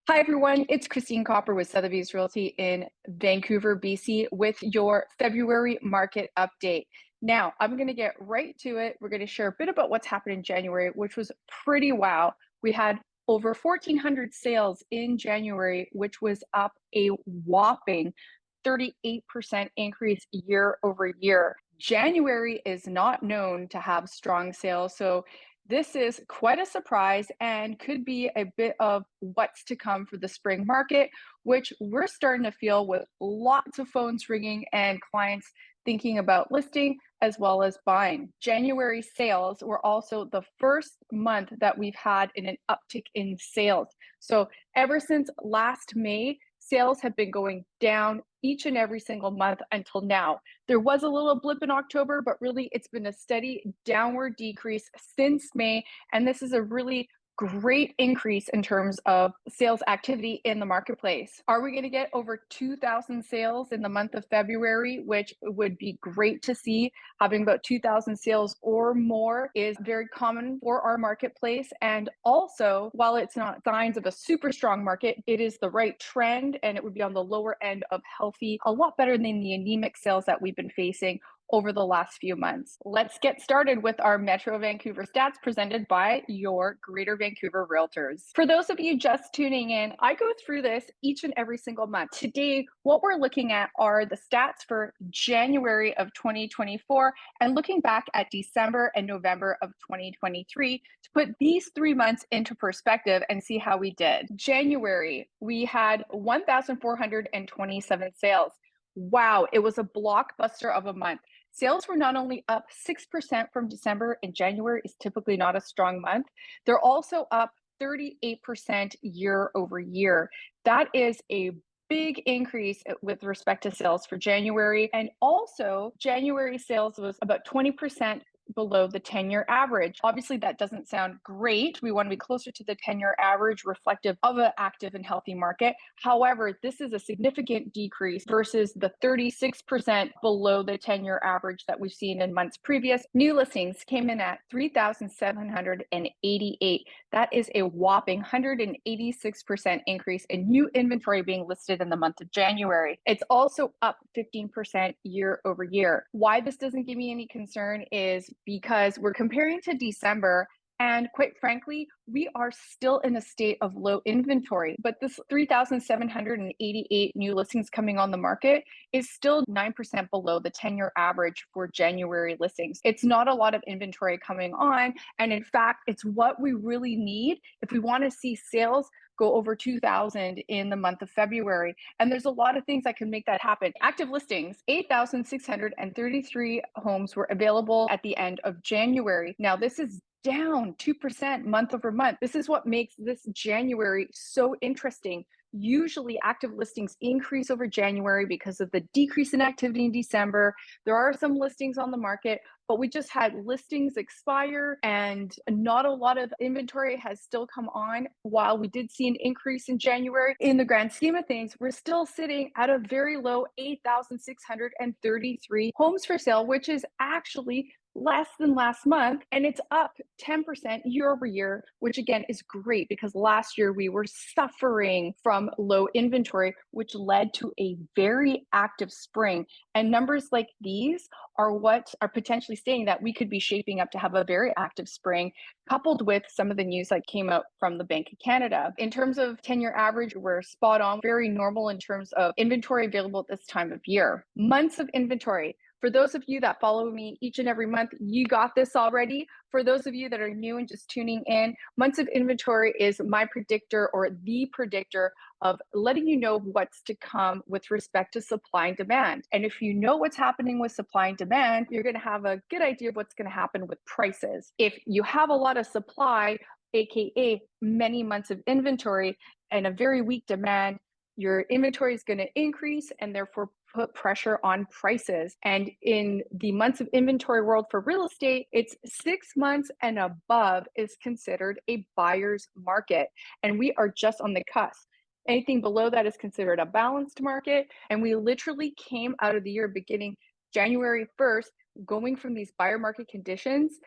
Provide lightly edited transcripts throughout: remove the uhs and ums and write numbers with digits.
Hi, everyone. It's Christine Kopr with Sotheby's Realty in Vancouver, BC, with your February market update. Now, I'm going to get right to it. We're going to share a bit about what's happened in January, which was pretty wow. We had over 1,400 sales in January, which was up a whopping 38% increase year over year. January is not known to have strong sales, so this is quite a surprise and could be a bit of what's to come for the spring market, which we're starting to feel with lots of phones ringing and clients thinking about listing as well as buying. January sales were also the first month that we've had an uptick in sales. So ever since last May, sales have been going down each and every single month until now. There was a little blip in October, but really it's been a steady downward decrease since May. And this is a really great increase in terms of sales activity in the marketplace. Are we going to get over 2,000 sales in the month of February, which would be great to see? Having about 2,000 sales or more is very common for our marketplace. And also, while it's not signs of a super strong market, it is the right trend and it would be on the lower end of healthy, a lot better than the anemic sales that we've been facing over the last few months. Let's get started with our Metro Vancouver stats presented by your Greater Vancouver Realtors. For those of you just tuning in, I go through this each and every single month. Today, what we're looking at are the stats for January of 2024 and looking back at December and November of 2023 to put these 3 months into perspective and see how we did. January, we had 1,427 sales. Wow, it was a blockbuster of a month. Sales were not only up 6% from December, and January is typically not a strong month, they're also up 38% year over year. That is a big increase with respect to sales for January. And also, January sales was about 20% below the 10-year average. Obviously, that doesn't sound great. We want to be closer to the 10-year average, reflective of an active and healthy market. However, this is a significant decrease versus the 36% below the 10-year average that we've seen in months previous. New listings came in at 3,788. That is a whopping 186% increase in new inventory being listed in the month of January. It's also up 15% year over year. Why this doesn't give me any concern is because we're comparing to December, and quite frankly, we are still in a state of low inventory. But this 3,788 new listings coming on the market is still 9% below the 10-year average for January listings. It's not a lot of inventory coming on. And in fact, it's what we really need if we want to see sales go over 2,000 in the month of February. And there's a lot of things that can make that happen. Active listings, 8,633 homes were available at the end of January. Now, this is down 2% month over month. This is what makes this January so interesting. Usually active listings increase over January because of the decrease in activity in December. There are some listings on the market, but we just had listings expire and not a lot of inventory has still come on. While we did see an increase in January, in the grand scheme of things, we're still sitting at a very low 8,633 homes for sale, which is actually less than last month, and it's up 10% year over year, which again is great because last year we were suffering from low inventory, which led to a very active spring. And numbers like these are what are potentially saying that we could be shaping up to have a very active spring, coupled with some of the news that came out from the Bank of Canada. In terms of 10-year average, we're spot on, very normal in terms of inventory available at this time of year. Months of inventory. For those of you that follow me each and every month, you got this already. For those of you that are new and just tuning in, months of inventory is my predictor or the predictor of letting you know what's to come with respect to supply and demand. And if you know what's happening with supply and demand, you're going to have a good idea of what's going to happen with prices. If you have a lot of supply, aka many months of inventory, and a very weak demand, your inventory is going to increase and therefore put pressure on prices. And in the months of inventory world for real estate, it's 6 months and above is considered a buyer's market. And we are just on the cusp. Anything below that is considered a balanced market. And we literally came out of the year beginning January 1st, going from these buyer market conditions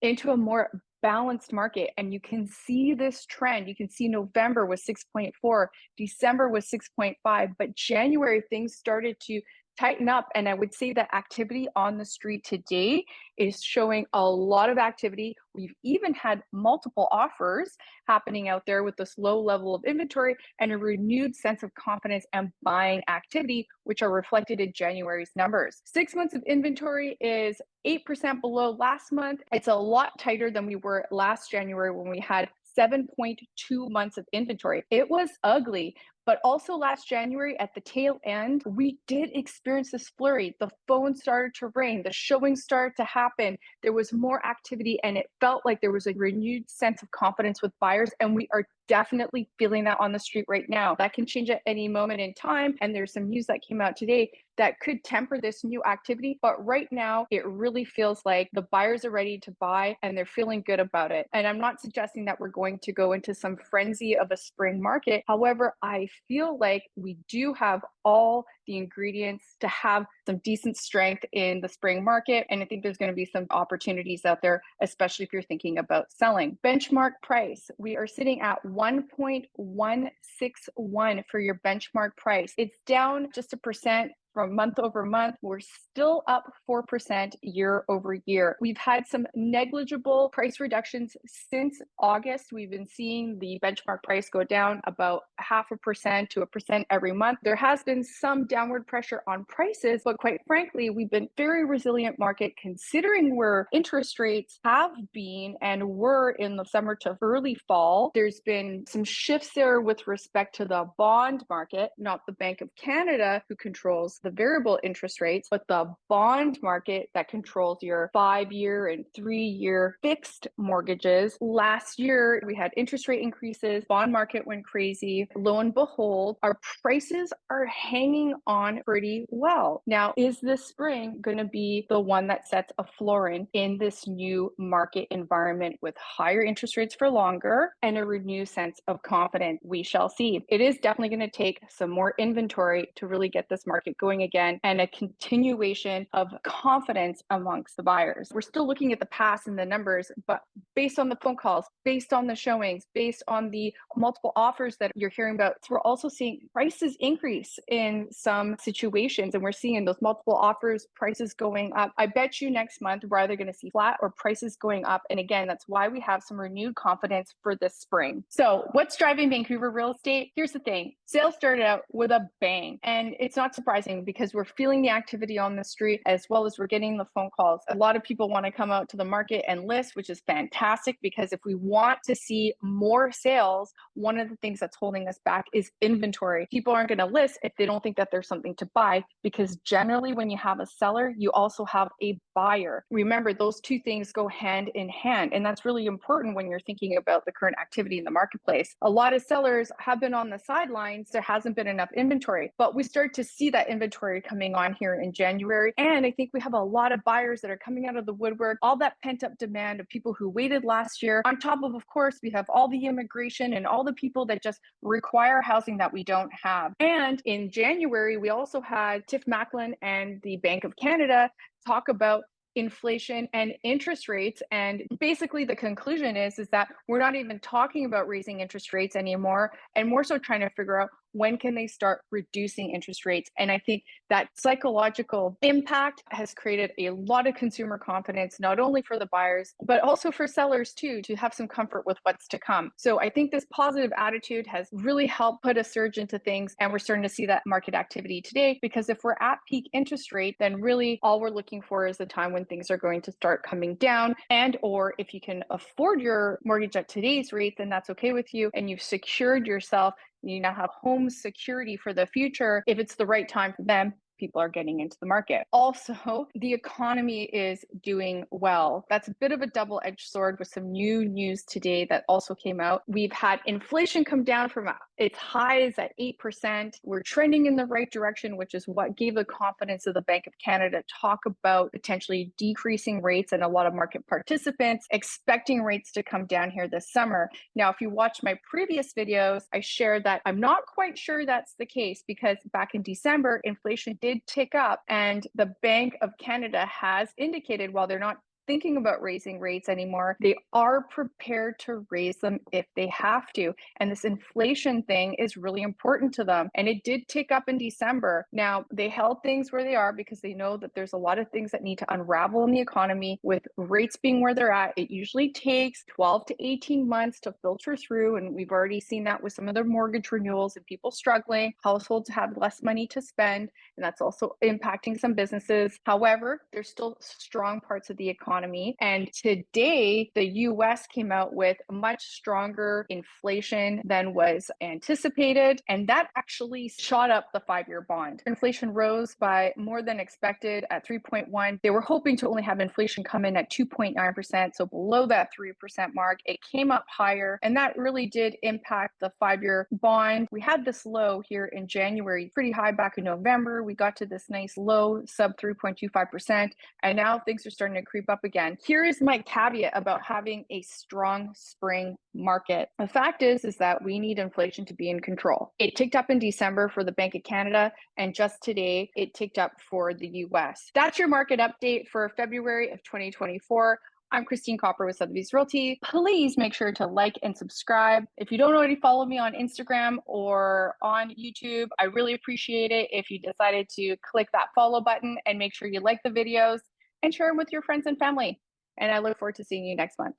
into a more balanced market. And you can see this trend. You can see November was 6.4, December was 6.5, but January things started to tighten up. And I would say that activity on the street today is showing a lot of activity. We've even had multiple offers happening out there with this low level of inventory and a renewed sense of confidence and buying activity, which are reflected in January's numbers. 6 months of inventory is 8% below last month. It's a lot tighter than we were last January when we had 7.2 months of inventory. It was ugly, but also last January at the tail end, we did experience this flurry. The phone started to ring, the showings started to happen. There was more activity, and it felt like there was a renewed sense of confidence with buyers. And we are definitely feeling that on the street right now. That can change at any moment in time. And there's some news that came out today that could temper this new activity. But right now, it really feels like the buyers are ready to buy and they're feeling good about it. And I'm not suggesting that we're going to go into some frenzy of a spring market. However, I feel like we do have all the ingredients to have some decent strength in the spring market. And I think there's going to be some opportunities out there, especially if you're thinking about selling. Benchmark price, we are sitting at 1.161 for your benchmark price. It's down just 1% from month over month. We're still up 4% year over year. We've had some negligible price reductions since August. We've been seeing the benchmark price go down about 0.5% to 1% every month. There has been some downward pressure on prices, but quite frankly, we've been very resilient market considering where interest rates have been and were in the summer to early fall. There's been some shifts there with respect to the bond market, not the Bank of Canada who controls the variable interest rates, but the bond market that controls your 5-year and 3-year fixed mortgages. Last year, we had interest rate increases, bond market went crazy. Lo and behold, our prices are hanging on pretty well. Now, is this spring going to be the one that sets a floor in this new market environment with higher interest rates for longer and a renewed sense of confidence? We shall see. It is definitely going to take some more inventory to really get this market going again and a continuation of confidence amongst the buyers. We're still looking at the past and the numbers, but based on the phone calls, based on the showings, based on the multiple offers that you're hearing about, we're also seeing prices increase in some situations, and we're seeing those multiple offers, prices going up. I bet you next month we're either going to see flat or prices going up. And again, that's why we have some renewed confidence for this spring. So what's driving Vancouver real estate? Here's the thing. Sales started out with a bang, and it's not surprising because we're feeling the activity on the street as well as we're getting the phone calls. A lot of people want to come out to the market and list, which is fantastic because if we want to see more sales, one of the things that's holding us back is inventory. People aren't going to list if they don't think that there's something to buy, because generally when you have a seller, you also have a buyer. Remember, those two things go hand in hand, and that's really important when you're thinking about the current activity in the marketplace. A lot of sellers have been on the sidelines. There hasn't been enough inventory, but we start to see that inventory coming on here in January. And I think we have a lot of buyers that are coming out of the woodwork, all that pent up demand of people who waited last year. On top of course, we have all the immigration and all the people that just require housing that we don't have. And in January, we also had Tiff Macklin and the Bank of Canada talk about inflation and interest rates. And basically the conclusion is that we're not even talking about raising interest rates anymore, and more so trying to figure out when can they start reducing interest rates. And I think that psychological impact has created a lot of consumer confidence, not only for the buyers, but also for sellers too, to have some comfort with what's to come. So I think this positive attitude has really helped put a surge into things. And we're starting to see that market activity today, because if we're at peak interest rate, then really all we're looking for is the time when things are going to start coming down. And or if you can afford your mortgage at today's rate, then that's okay with you. And you've secured yourself. You now have home security for the future. If it's the right time for them, people are getting into the market. Also, the economy is doing well. That's a bit of a double-edged sword with some new news today that also came out. We've had inflation come down from its highs at 8%. We're trending in the right direction, which is what gave the confidence of the Bank of Canada to talk about potentially decreasing rates, and a lot of market participants expecting rates to come down here this summer. Now, if you watch my previous videos, I shared that I'm not quite sure that's the case, because back in December, inflation did tick up, and the Bank of Canada has indicated, while they're not thinking about raising rates anymore. They are prepared to raise them if they have to. And this inflation thing is really important to them. And it did tick up in December. Now, they held things where they are because they know that there's a lot of things that need to unravel in the economy. With rates being where they're at, it usually takes 12 to 18 months to filter through. And we've already seen that with some of the mortgage renewals and people struggling. Households have less money to spend, and that's also impacting some businesses. However, there's still strong parts of the economy. And today, the US came out with much stronger inflation than was anticipated. And that actually shot up the 5-year bond. Inflation rose by more than expected at 3.1. They were hoping to only have inflation come in at 2.9%, so below that 3% mark. It came up higher, and that really did impact the 5-year bond. We had this low here in January, pretty high back in November. We got to this nice low, sub 3.25%, and now things are starting to creep up again. Here is my caveat about having a strong spring market. The fact is that we need inflation to be in control. It ticked up in December for the Bank of Canada, and just today it ticked up for the US. That's your market update for February of 2024. I'm Christine Kopr with Sotheby's Realty. Please make sure to like and subscribe. If you don't already follow me on Instagram or on YouTube, I really appreciate it if you decided to click that follow button, and make sure you like the videos and share them with your friends and family. And I look forward to seeing you next month.